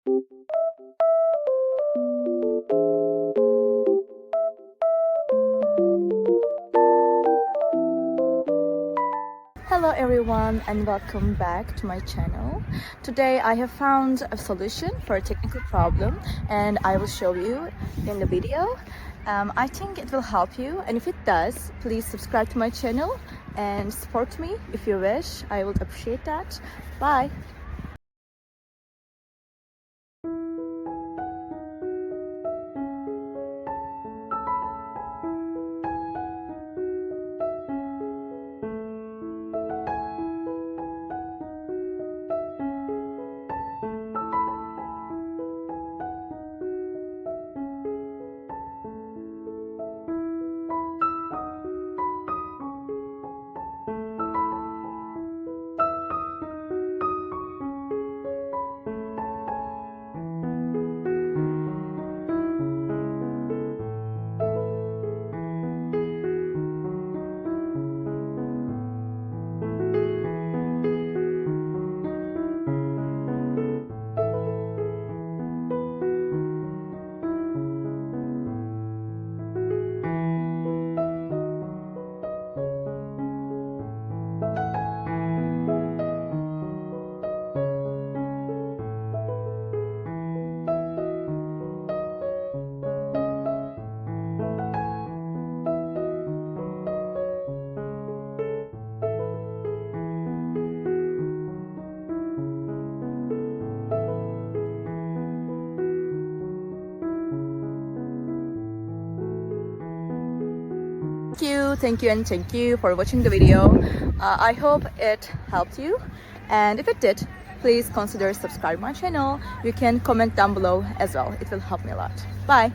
Hello everyone and welcome back to my channel. Today I have found a solution for a technical problem and I will show you in the video. I think it will help you, and if it does, please subscribe to my channel and support me if you wish. I would appreciate that. Bye! Thank you for watching the video. I hope it helped you, and if it did, please consider subscribing my channel. You can comment down below as well. It will help me a lot. Bye.